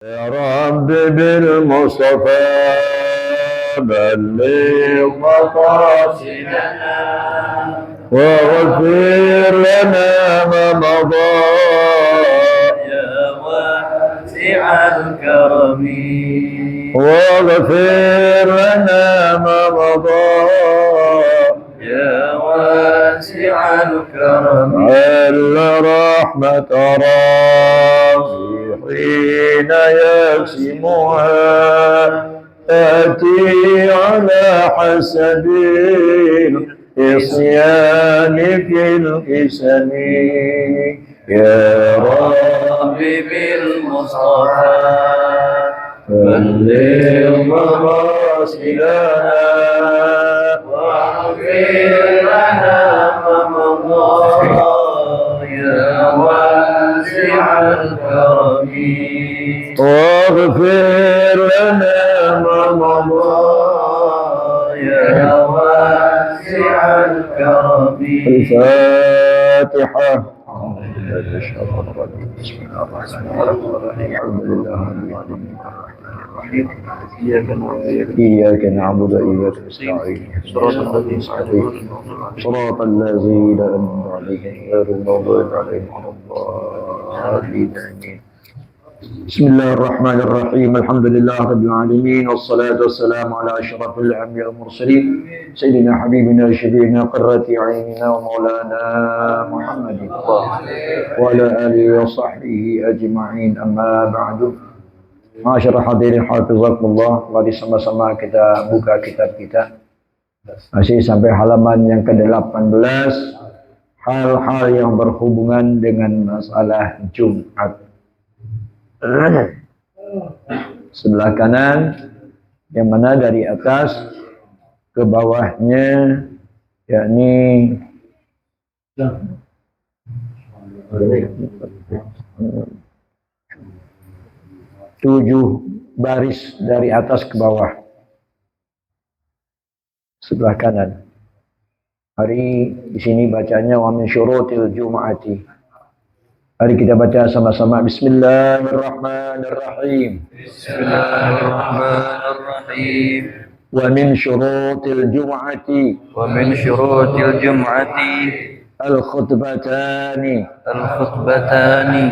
يا رب بالمصطفى بلغ مقاصدنا واغفر لنا ما مضى يا واسع الكرم واغفر لنا ما مضى يا واسع الكرم عل رحمة ربي حين يقسمها تأتي على حسب العصيان في القسم يا رب بالمصطفى بلغ مقاصدنا واغفر لنا ما مضى يا واسع الكرم واغفر لنا ما مضى يا واسع الكرم. الفاتحة. بسم الله الرحمن الرحيم الحمد لله رب العالمين الرحمن الرحيم إياك نعبد وإياك نستعين صراط الذين أنعمت عليهم غير المغضوب عليهم ولا الضالين آمين. بسم الله الرحمن الرحيم الحمد لله رب العالمين والصلاة والسلام على أشرف الأنبياء والمرسلين سيدنا حبيبنا شفيعنا قرة عيننا ومولانا محمد وعلى آله وصحبه أجمعين أما بعد. Masyarakat hadirin hafizakumullah, mari sama-sama kita buka kitab kita. Masih sampai halaman yang ke-18, hal-hal yang berhubungan dengan masalah Jumat. Sebelah kanan, yang mana dari atas ke bawahnya, yakni 7 baris dari atas ke bawah. Sebelah kanan. Hari di sini bacanya wa min syurutil jumu'ati. Mari kita baca sama-sama. Bismillahirrahmanirrahim. Bismillahirrahmanirrahim. Wa min syurutil jumu'ati. Wa min syurutil jum'ati al-khutbatani. al-khutbatani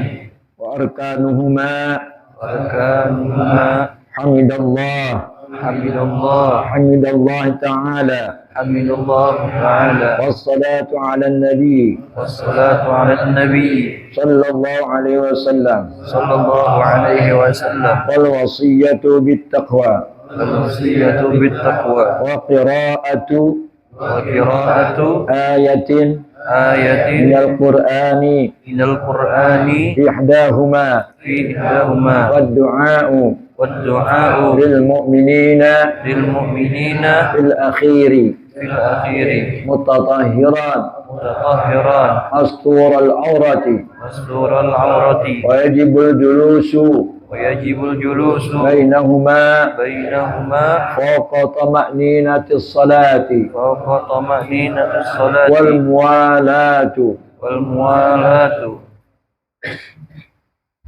Wa arkanuhuma. arkanuhuma Hamidallah. hamidallah Hamidallah ta'ala. hamidallah ta'ala Wassalatu ala nabi. wassalatu ala nabi Sallallahu alaihi wasallam. sallallahu alaihi wasallam Wal wasiyatu bit taqwa. wal wasiyatu bit taqwa Wa qira'atu wa qira'atu ayatin ayatin minal qur'ani minal qur'ani ihdahuma fi ihdahuma wad du'a'u wad du'a'u lil mu'minina lil mu'minina fil akhiri fil akhiri mutatahhiran mutatahhiran astur al awrati mastur al awrati wa yajibul julusu wa yajibul julusu bainahuma bainahuma fawqa tama'ninatis salati fawqa tama'ninatis wal salati muwalatu. wal muwalatu.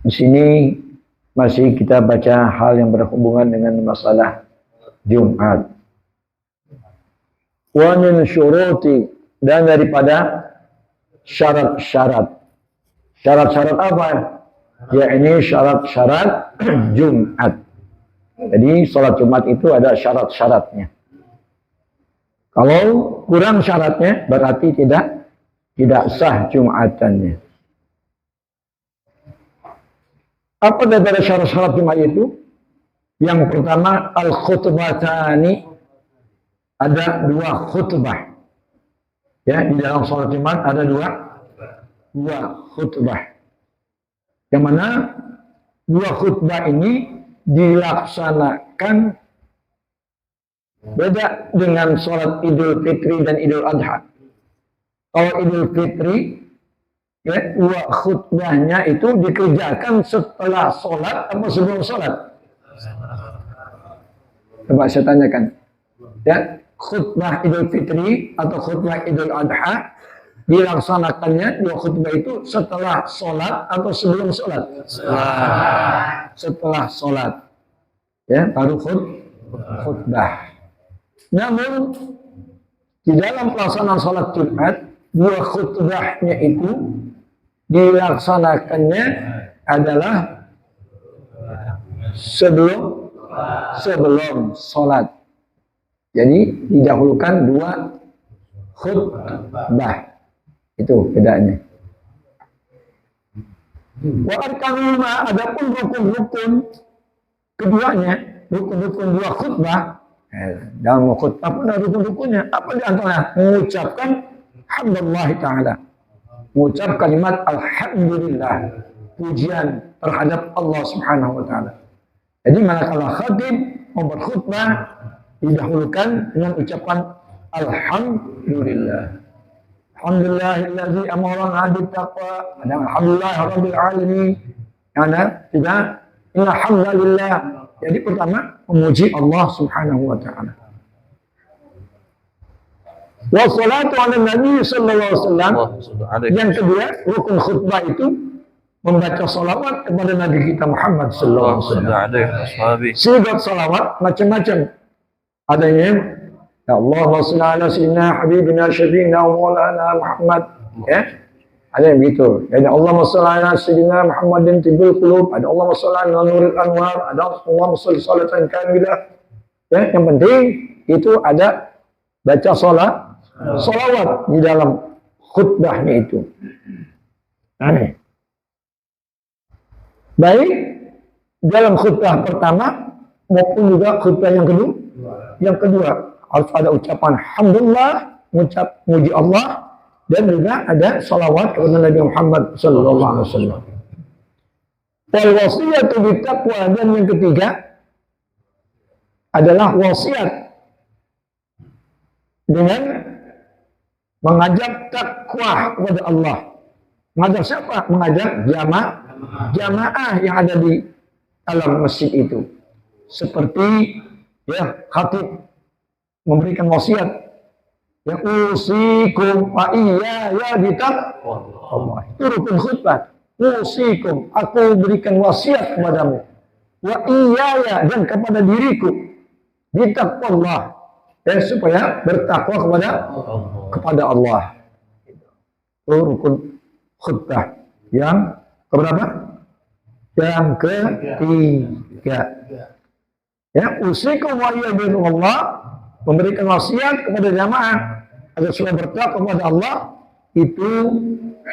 Di sini masih kita baca hal yang berhubungan dengan masalah Jumat. Wa min syuruti, dan daripada syarat-syarat. Syarat-syarat apa? Yakni syarat-syarat Jumat. Jadi sholat Jumat itu ada syarat-syaratnya. Kalau kurang syaratnya berarti tidak sah Jumatannya. Apa daripada syarat-syarat Jumat itu? Yang pertama al-khutbatani, ada 2 khutbah. Ya, di dalam sholat Jumat ada dua khutbah. Yang mana 2 khutbah ini dilaksanakan beda dengan sholat Idul Fitri dan Idul Adha. Kalau Idul Fitri, ya, 2 khutbahnya itu dikerjakan setelah sholat atau sebelum sholat? Coba saya tanyakan. Ya, khutbah Idul Fitri atau khutbah Idul Adha dilaksanakannya dua khutbah itu setelah sholat atau sebelum sholat? Setelah sholat, ya baru khutbah. Namun di dalam pelaksanaan sholat Jumat, dua khutbahnya itu dilaksanakannya adalah sebelum sholat. Jadi didahulukan dua khutbah. Itu bedanya. Wa arkanuma, adapun rukun-rukun keduanya, rukun-rukun dua khutbah. Dalam khutbah pun ada rukun-rukunnya. Apa di antara? Mengucapkan hamdalillah ta'ala. Mengucap kalimat alhamdulillah. Pujian terhadap Allah subhanahu wa ta'ala. Jadi manakala khatib mau berkhutbah didahulukan dengan ucapan alhamdulillah. Alhamdulillahilladzi amarana bittaqwa. Alhamdulillah rabbil alamin. Ada juga inna hamdalillah. Jadi pertama memuji Allah subhanahu wa ta'ala. Wassalatu ala nabi sallallahu alaihi wasallam. Yang kedua, rukun khutbah itu membaca salawat kepada Nabi kita Muhammad sallallahu alaihi wasallam. Sigat salawat macam-macam. Adanya ya Allahumma shalli ala sayyidina habibina syafiina wa maulana Muhammad, ya. Ada yang begitu. Ada Allahumma shalli ala sayyidina Muhammadin tibbil qulub, ada Allahumma shalli ala nuril anwar, ada Allahumma shalli salatan kamilah. Ya, yang penting itu ada baca salawat di dalam khutbahnya itu. Aneh. Baik dalam khutbah pertama maupun juga khutbah yang kedua. Yang kedua harus ada ucapan alhamdulillah, mengucap muji Allah, dan juga ada salawat kepada Nabi Muhammad sallallahu alaihi wasallam. Wal wasiyatu bittaqwa, dan yang ketiga adalah wasiat dengan mengajak takwa kepada Allah. Mengajak siapa? Mengajak jamaah yang ada di dalam masjid itu. Seperti ya khatib memberikan wasiat, ya usikum wa iyaya bitaqwa. Itu rukun khutbah. Usikum, aku berikan wasiat kepadamu, wa iyaya, dan kepada diriku, bitaqwa, ya, supaya bertakwa kepada Allah. Itu rukun khutbah yang keberapa? Yang ketiga. Ya, usikum wa iyaya Allah, memberikan wasiat kepada jamaah agar supaya bertakwa kepada Allah. Itu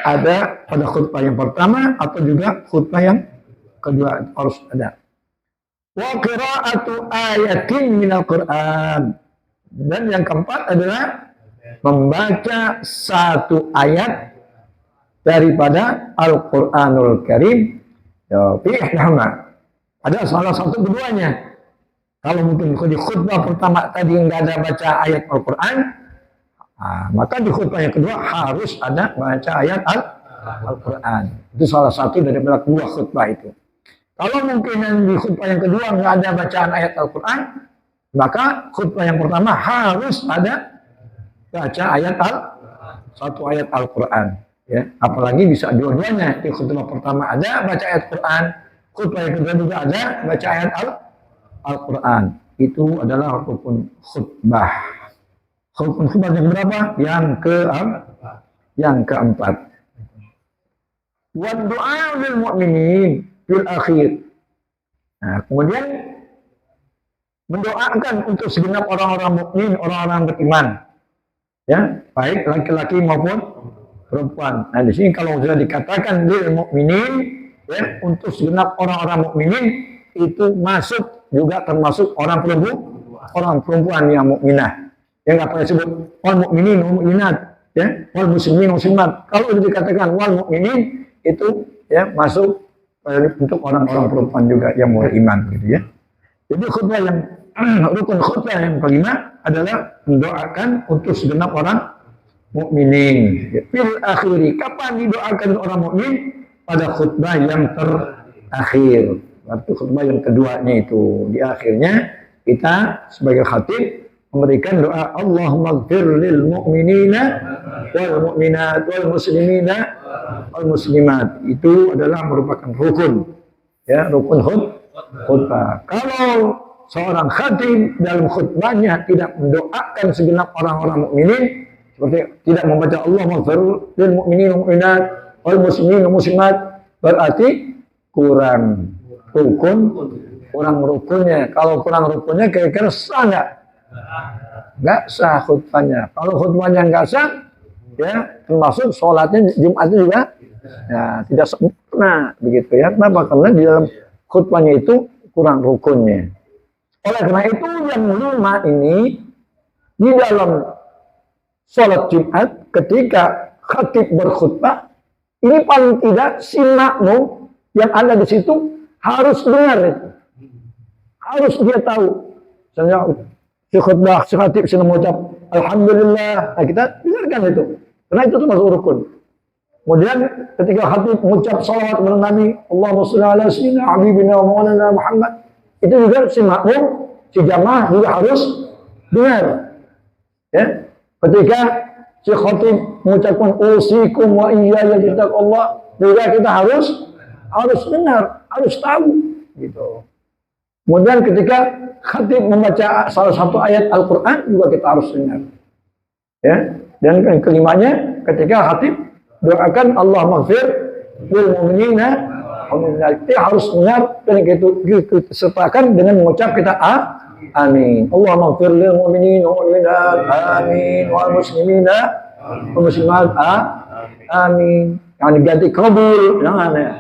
ada pada khutbah yang pertama atau juga khutbah yang kedua harus ada. Wa qira'atu ayatin minal Qur'an, dan yang keempat adalah membaca satu ayat daripada Al-Qur'anul Karim. Ya, ada salah satu keduanya. Kalau mungkin di khutbah pertama tadi nggak ada baca ayat Al-Quran, maka di khutbah yang kedua harus ada baca ayat Al-Quran. Itu salah satu daripada kedua khutbah itu. Kalau mungkin di khutbah yang kedua nggak ada bacaan ayat Al-Quran, maka khutbah yang pertama harus ada baca satu ayat Al-Quran. Ya, apalagi bisa dua-duanya. Di khutbah pertama ada baca ayat Al-Quran, khutbah yang kedua juga ada baca ayat Al-Quran. Itu adalah rukun khutbah. Rukun khutbah yang berapa? Yang keempat. Wa du'a lil mu'minin fil akhir. Nah, kemudian mendoakan untuk segenap orang-orang mukmin, orang-orang beriman. Ya, baik laki-laki maupun perempuan. Nah, di sini kalau sudah dikatakan lil mu'minin, ya, untuk segenap orang-orang mukminin, itu masuk juga termasuk orang perempuan yang mukminah. Yang nggak pernah disebut wal mukminin wal mukminat, ya, wal muslimin muslimat. Kalau itu dikatakan wal mukminin, itu ya masuk untuk orang-orang perempuan juga yang mau iman, gitu ya. Jadi khutbah yang rukun khutbah yang kelima adalah mendoakan untuk segenap orang mukminin. Fil akhiri, kapan didoakan orang mukmin? Pada khutbah yang terakhir. Waktu khutbah yang keduanya itu, di akhirnya kita sebagai khatib memberikan doa Allahumma ighfir lil mu'minina wal mu'minat wal muslimina wal muslimat. Itu adalah merupakan rukun, ya, rukun khutbah. Kalau seorang khatib dalam khutbahnya tidak mendoakan segenap orang-orang mukminin, seperti tidak membaca Allahumma ighfir lil mu'minina wal mu'minat wal muslimin wal muslimat, berarti kurang rukun, kurang rukunnya. Kalau kurang rukunnya kira-kira sah nggak sah khutbahnya. Kalau khutbahnya nggak sah, ya termasuk sholatnya Jumatnya juga ya tidak sempurna begitu ya. Kenapa? Karena di dalam khutbahnya itu kurang rukunnya. Oleh karena itu yang 5 ini di dalam sholat Jumat ketika khatib berkhutbah, ini paling tidak si makmum yang ada di situ harus dengar itu. Harus dia tahu. Misalnya si khutbah, si khatib sedang mengucap Alhamdulillah, nah kita dengarkan itu. Karena itu termasuk rukun. Kemudian ketika khatib mengucap salawat kepada Nabi, Allahumma shalli ala sayyidina habibina wa maulana Muhammad, itu juga si makmum, si jamaah juga harus dengar. Ya. Ketika si khatib mengucapkan usikum wa iyaya bittaqwallah, juga kita harus dengar, harus tahu gitu. Kemudian ketika khatib membaca salah satu ayat Al-Quran juga kita harus dengar. Ya. Dan kelimanya ketika khatib doakan Allah maghfir lil mu'minina kita harus dengar dan kita sertakan dengan mengucap kita amin. Allah maghfir lil mu'minina wal mu'minat amin wal muslimina wal muslimat amin. Yang diganti kabul jangan ya.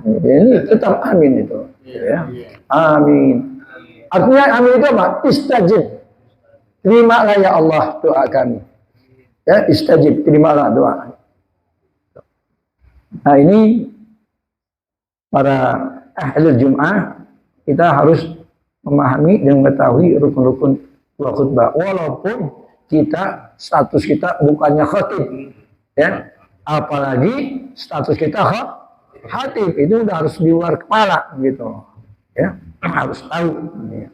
Ini tetap amin itu ya. Amin. Artinya amin itu apa? Istajib. Terimalah ya Allah doa kami. Ya, istajib, terimalah doa. Nah, ini para ahli Jum'ah kita harus memahami dan mengetahui rukun-rukun khutbah. Walaupun kita status kita bukannya khatib, ya. Apalagi status kita khatib itu udah harus di luar kepala gitu. Ya, harus tahu. Ya.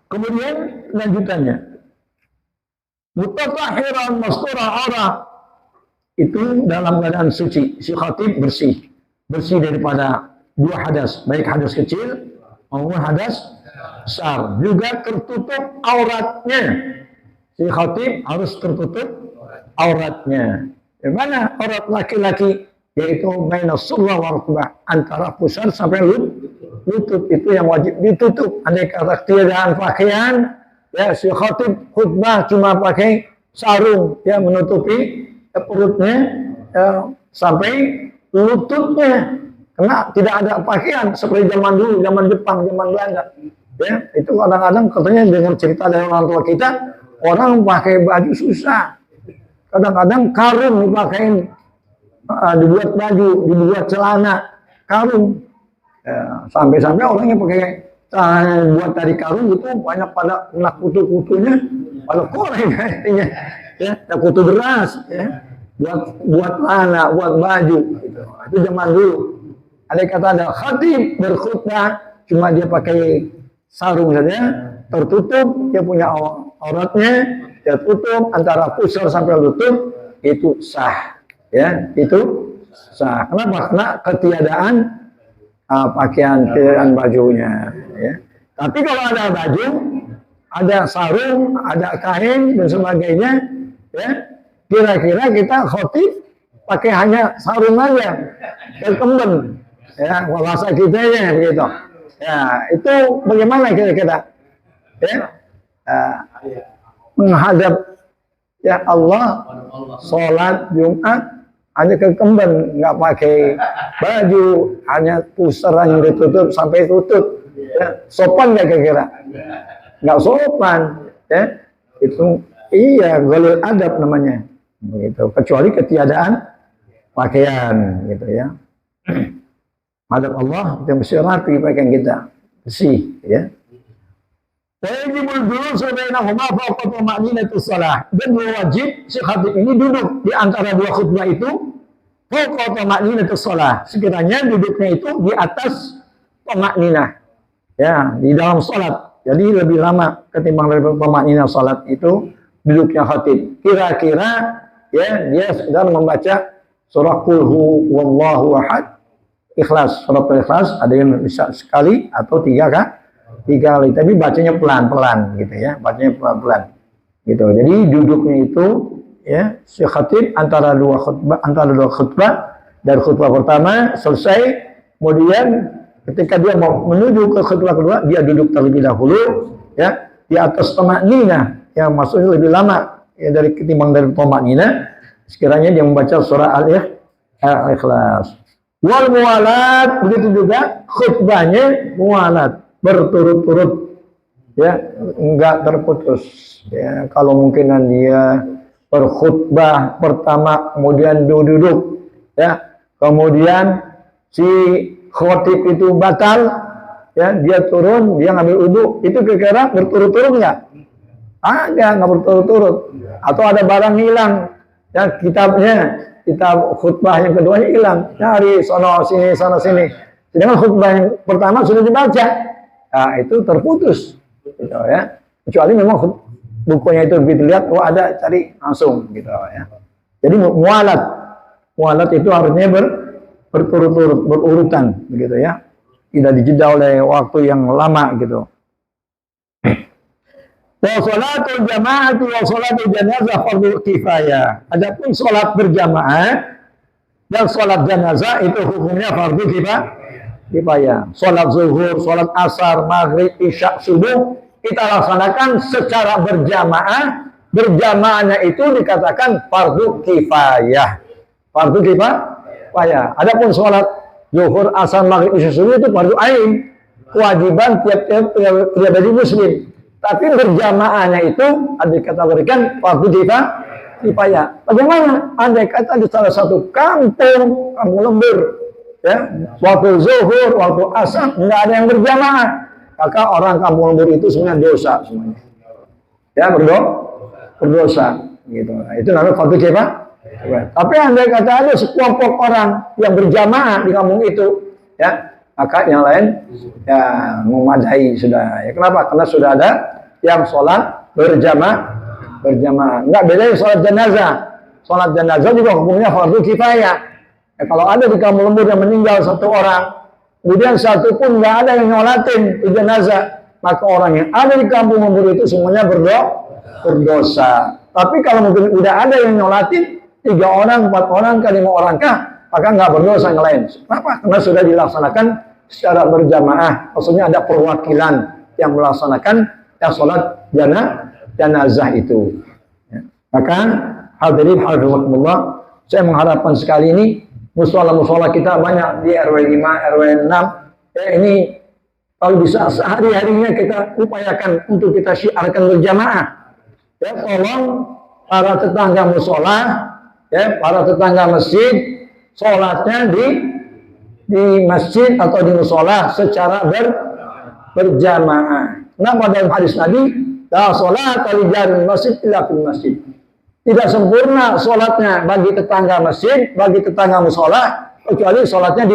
Kemudian lanjutannya, mutatahhiran mastura aurat, itu dalam keadaan suci, si khatib bersih daripada 2 hadas, baik hadas kecil maupun hadas besar, juga tertutup auratnya. Si khatib harus tertutup auratnya. Di mana aurat laki-laki? Yaitu baina surra wa rukbah, antara pusar sampai lutut, itu yang wajib ditutup. Andai kata tiadaan pakaian, ya si khatib khutbah cuma pakai sarung, ya menutupi perutnya ya, sampai lututnya, karena tidak ada pakaian seperti zaman dulu, zaman Jepang, zaman Belanda. Ya, itu kadang-kadang katanya dengar cerita dari orang tua kita, orang pakai baju susah, kadang-kadang karung dipakai. Dibuat baju, dibuat celana, karung. Ya, sampai-sampai orang yang pakai celana buat dari karung itu banyak pada kena kutu-kutunya, pada koreng kayaknya. Ya, ada kutu beras, ya. Buat celana, buat baju. Gitu. Itu zaman dulu. Ada kata ada khatib berkhutbah, cuma dia pakai sarung saja, tertutup, dia punya auratnya, dia tutup antara pusar sampai lutut, itu sah. Ya, itu sah. Kenapa? Karena ketiadaan pakaian, ketiadaan bajunya. Ya. Tapi kalau ada baju, ada sarung, ada kain dan sebagainya, ya, kira-kira kita khotib pakai hanya sarung aja, kemben, ya, bahasa kita ya begitu. Ya, itu bagaimana kira-kira? Ya, menghadap ya Allah, sholat Jumat hanya ke kemben, nggak pakai baju, hanya pusar yang ditutup sampai tutup. Ya, sopan nggak kira-kira? Nggak sopan, ya. Itu iya golul adab namanya, gitu. Kecuali ketiadaan pakaian, gitu ya. Madhab Allah yang mesti rapi pakaian kita, bersih, ya. Wajibul julus bainahuma fawqa tuma'ninatus shalah. Dan wajib si khatib ini duduk di antara 2 khutbah itu fawqa tuma'ninatus shalah. Sekiranya duduknya itu di atas tuma'ninah. Ya, di dalam salat. Jadi lebih lama ketimbang dari pemaknaan salat itu duduknya khatib. Kira-kira ya dia sedang membaca surah Qul huwallahu ahad, Ikhlas, surah Ikhlas, ada yang bisa sekali atau tiga kali, tapi bacanya pelan-pelan gitu ya, bacanya pelan-pelan gitu. Jadi duduknya itu ya si khatib antara dua khutbah dari khutbah pertama selesai, kemudian ketika dia mau menuju ke khutbah kedua dia duduk terlebih dahulu ya di atas tamakninah yang maksudnya lebih lama ya dari ketimbang dari tamakninah, sekiranya dia membaca surah Al-Ikhlas. Wal muwalat, begitu juga khutbahnya muwalat, berturut-turut ya, enggak terputus ya. Kalau mungkinan dia berkhutbah pertama kemudian duduk ya, kemudian si khotib itu batal ya, dia turun, dia ngambil wudhu, itu kira-kira berturut-turut enggak? Enggak berturut-turut. Atau ada barang hilang ya, kitab khutbah yang keduanya hilang, cari sono sini. Sedangkan khutbah yang pertama sudah dibaca, nah itu terputus, gitu ya. Kecuali memang bukunya itu begitu lihat, ada, cari langsung, gitu ya. Jadi mualat itu harusnya berturut-turut, berurutan, begitu ya. Tidak dijeda oleh waktu yang lama, gitu. Wa sholatul jama'ati wa sholatul janazah fardhu kifayah. Adapun sholat berjamaah dan sholat janazah itu hukumnya fardhu kifayah. Sholat zuhur, sholat asar, maghrib, isya, subuh kita laksanakan secara berjamaah. Berjamaahnya itu dikatakan fardhu kifayah. Fardhu kifayah. Adapun sholat zuhur, asar, maghrib, isya, subuh itu fardhu ain. Kewajiban tiap-tiap pribadi muslim. Tapi berjamaahnya itu dikategorikan fardhu kifayah. Bagaimana? Andai kata di salah satu kampung lembur, ya, waktu zuhur, waktu asar nggak ada yang berjamaah, maka orang kampung lembur itu sebenarnya dosa semuanya. Ya, berdosa, gitu. Nah, itu namanya fardhu kifayah. Tapi andai kata ada sekelompok orang yang berjamaah di kampung itu, ya, maka yang lain ya memadai sudah. Ya, kenapa? Karena sudah ada yang sholat berjamaah. Enggak beda sholat jenazah. Sholat jenazah juga hukumnya fardhu kifayah. Ya, kalau ada di kampung lembur yang meninggal satu orang, kemudian satu pun nggak ada yang nyolatin di jenazah, maka orang yang ada di kampung lembur itu semuanya berdosa. Tapi kalau mungkin udah ada yang nyolatin 3 orang, 4 orang, 5 orang maka nggak berdosa yang lain. Kenapa? Karena sudah dilaksanakan secara berjamaah. Maksudnya ada perwakilan yang melaksanakan sholat janazah itu. Ya. Maka hadirin hafizahumullah, saya mengharapkan sekali ini musola kita banyak di RW 5, RW 6. Ya, ini kalau bisa sehari-harinya kita upayakan untuk kita syiarkan berjamaah. Ya, tolong para tetangga musola, ya, para tetangga masjid, sholatnya di masjid atau di musola secara berjamaah. Nama dalam hadis Nabi, la sholat li jaril masjid illa fil masjid. Tidak sempurna sholatnya bagi tetangga masjid, bagi tetangga musola, kecuali sholatnya di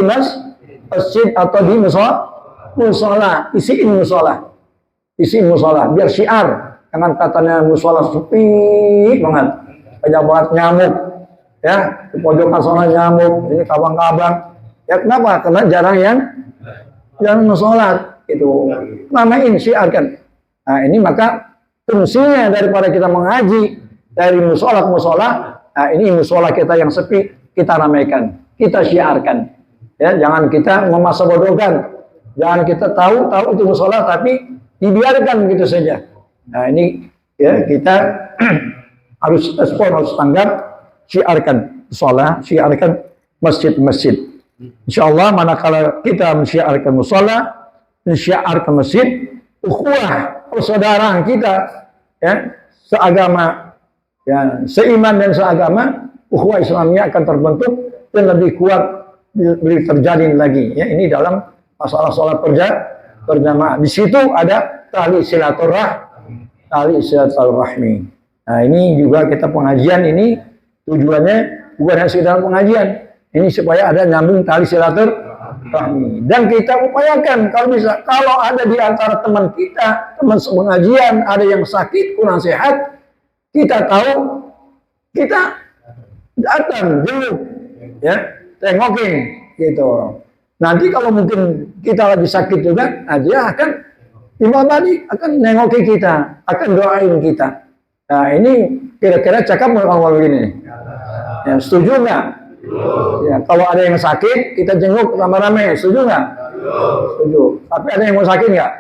masjid atau di musola. Isiin musola, biar syiar. Jangan katanya musola sepi banget, banyak banget nyamuk, ya, di pojokan sana nyamuk, ini kabang-kabang. Ya kenapa? Karena jarang musola. Itu namain syiarkan. Nah ini maka fungsinya daripada kita mengaji dari musola ke musola, nah ini musola kita yang sepi kita ramaikan, kita syiarkan. Ya, jangan kita memasa bodohkan, jangan kita tahu itu musola tapi dibiarkan begitu saja. Nah ini ya kita harus respon, harus tanggap, syiarkan musola, syiarkan masjid-masjid. Insyaallah manakala kita mensyiarkan musola, mensyiarkan masjid, ukhuwah persaudaraan kita ya seagama, ya seiman dan seagama, ukhuwah Islamnya akan terbentuk dan lebih kuat, lebih terjalin lagi ya. Ini dalam masalah sholat berjamaah. Di situ ada tali silaturahmi. Nah ini juga kita pengajian ini tujuannya bukan hanya sekedar pengajian, ini supaya ada nyambung tali rahmi. Dan kita upayakan kalau bisa, kalau ada di antara teman kita, teman pengajian, ada yang sakit, kurang sehat, kita tahu, kita datang jenguk, ya, tengokin, gitu. Nanti kalau mungkin kita lagi sakit juga, dia akan imam tadi akan nengokin kita, akan doain kita. Nah ini kira-kira cakap kalau begini. Ya, setuju nggak? Ya, kalau ada yang sakit, kita jenguk rame-rame, setuju nggak? Setuju. Tapi ada yang mau sakit nggak?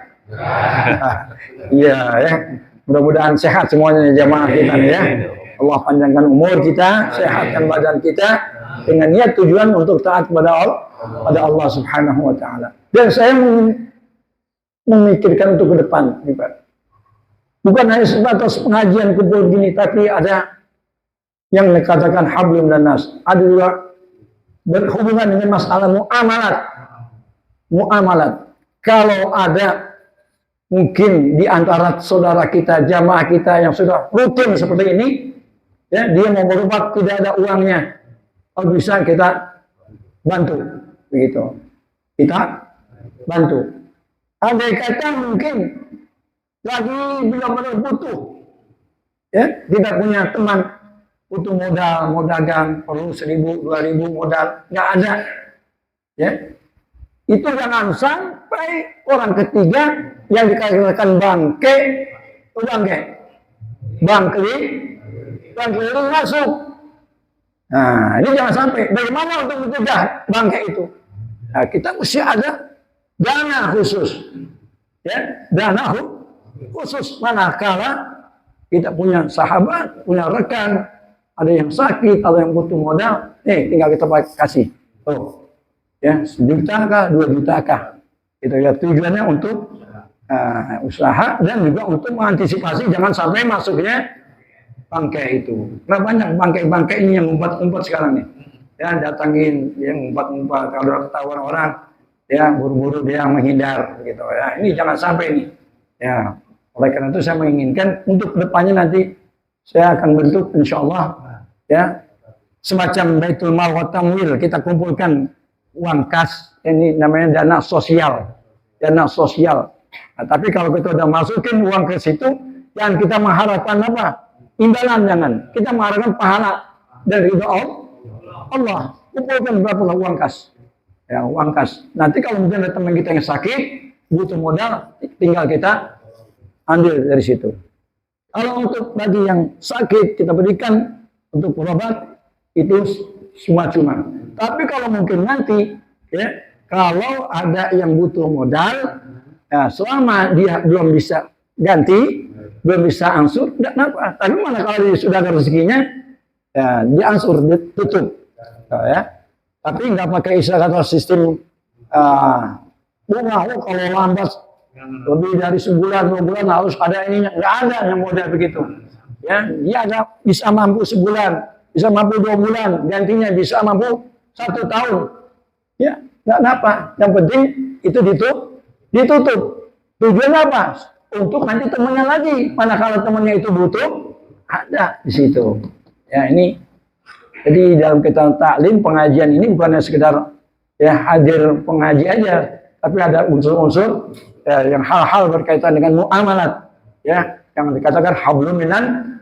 Iya, ya. Mudah-mudahan sehat semuanya jamaah kita nih ya. Allah panjangkan umur kita, sehatkan badan kita dengan niat tujuan untuk taat kepada Allah Subhanahu wa taala. Dan saya memikirkan untuk ke depan, nih Pak. Bukan hanya sebatas pengajian kumpul gini, tapi ada yang dikatakan hablum dan nas. Ada juga berhubungan dengan masalah muamalat. Muamalat. Kalau ada mungkin di antara saudara kita, jamaah kita yang sudah rutin seperti ini, ya, dia mau berobat tidak ada uangnya, kalau bisa kita bantu, begitu. Kita bantu. Andai kata mungkin lagi benar-benar butuh, ya, tidak punya teman, butuh modal, mau dagang, perlu 1.000, 2.000 modal, nggak ada, ya. Itu jangan sampai orang ketiga yang dikatakan bangke, bangke itu masuk. Nah, ini jangan sampai. Bagaimana untuk mencegah bangke itu? Nah, kita mesti ada dana khusus, ya, dana khusus. Manakala kita punya sahabat, punya rekan, ada yang sakit, ada yang butuh modal, tinggal kita kasih. Ya, 1 juta kah, 2 juta kah. Itu ya tujuannya untuk usaha dan juga untuk mengantisipasi jangan sampai masuknya bangkai itu. Nah, banyak bangkai-bangkai ini yang umpat-umpat sekarang nih. Ya, datangin yang umpat-umpat kalau ketahuan orang, ya buru-buru dia menghindar gitu ya. Ini jangan sampai nih. Ya, oleh karena itu saya menginginkan untuk depannya nanti saya akan bentuk insyaallah ya semacam Baitul Mal wa Tamwil, kita kumpulkan uang kas, ini namanya dana sosial. Nah, tapi kalau kita udah masukin uang ke situ, jangan kita mengharapkan apa? Imbalan jangan. Kita mengharapkan pahala dari ridho Allah. Kumpulkan berapa uang kas. Ya, uang kas. Nanti kalau mungkin ada teman kita yang sakit, butuh modal, tinggal kita ambil dari situ. Kalau untuk bagi yang sakit, kita berikan untuk berobat, itu semua cuma. Tapi kalau mungkin nanti, ya, kalau ada yang butuh modal, ya, selama dia belum bisa ganti, belum bisa ansur, tidak apa. Tapi mana kalau dia sudah ada rezekinya, ya, dia ansur, dia tutup. Ya. Tapi nggak pakai istilah atau sistem bunga. Kalau lambat lebih dari sebulan, 2 bulan harus ada ininya. Nggak ada yang modal begitu. Ya, dia ada bisa mampu sebulan, bisa mampu 2 bulan, gantinya bisa mampu 1 tahun. Ya, nggak apa. Yang penting itu ditutup. Tujuannya apa? Untuk nanti temannya lagi. Manakala temannya itu butuh, ada di situ. Ya, ini. Jadi dalam kita taklim pengajian ini bukan sekedar ya hadir pengaji aja, tapi ada unsur-unsur ya, yang hal-hal berkaitan dengan muamalat. Ya, yang dikatakan hablum minan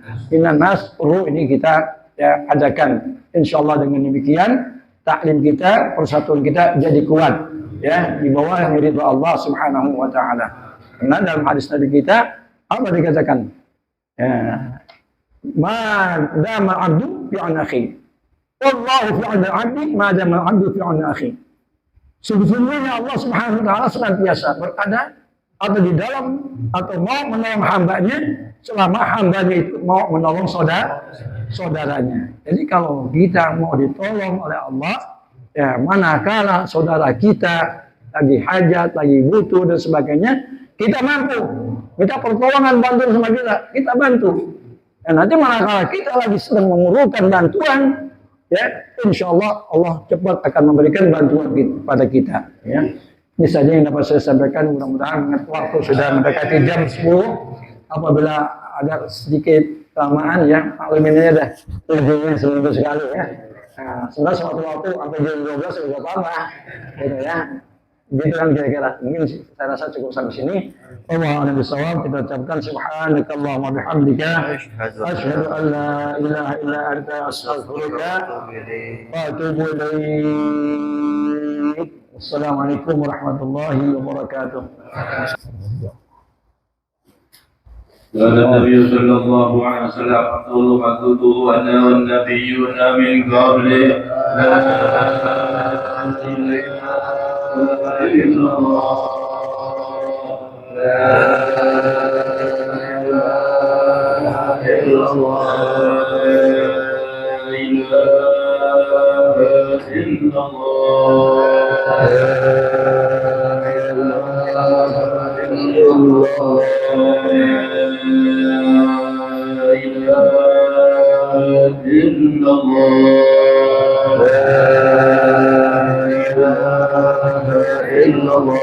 nas, perlu ini kita ya adakan. Insyaallah dengan demikian taklim kita, persatuan kita jadi kuat ya di bawah yang ridha Allah Subhanahu wa taala. Karena dalam hadis Nabi kita apa dikatakan? Ya, ma dama abdu fi anakhi. Wallahu fi abdi ma dama abdu fi anakhi. Sesungguhnya Allah Subhanahu wa taala senantiasa berada atau di dalam atau mau menolong hambanya selama hambanya itu mau menolong saudaranya. Jadi kalau kita mau ditolong oleh Allah, ya manakala saudara kita lagi hajat, lagi butuh dan sebagainya, kita mampu, kita pertolongan bantu sama kita bantu. Dan nanti manakala kita lagi sedang memerlukan bantuan, ya insya Allah Allah cepat akan memberikan bantuan pada kita. Ya. Ini saja yang dapat saya sampaikan. Mudah-mudahan waktu sudah mendekati jam 10. Apabila agak sedikit kelamaan ya, makluminnya dah tujuannya seminggu sekali ya. Nah, sebenarnya suatu waktu sampai jam 12 juga apa-apa, gitu ya. Gitu kan kira-kira. Mungkin saya rasa cukup sampai sini. Allah a'lam bishawab. Kita ucapkan subhanakallahumma bihamdika asyhadu an la ilaha illa anta astaghfiruka wa atubu ilaik. Assalamualaikum warahmatullahi wabarakatuh. قال النبي صلى الله عليه وسلم أفضل ما قلته أنا والنبيون من قبله لا إله إلا الله لا إله إلا الله لا إله إلا الله إلا الله إلا الله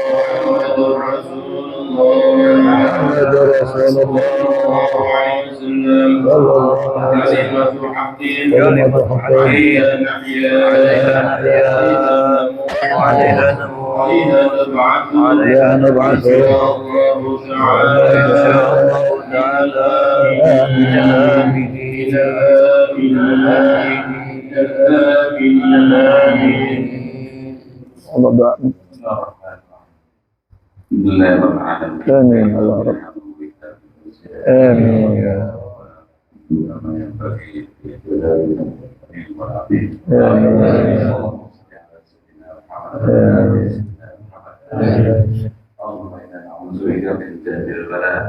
محمد رسول الله صلى الله عليه وسلم كلمة حق عليها نحيا وعليها نموت عليها نبعث الله تعالى إن شاء الله تعالى آمين Allah doa. Amin Allah Rabb. Amin ya. اللهم إنا نعوذ بك من جهل البلاء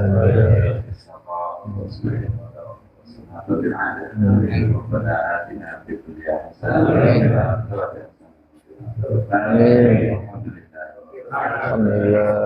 ربنا آتنا في الدنيا حسنة وفي الآخرة حسنة. الحمد لله. Alhamdulillah.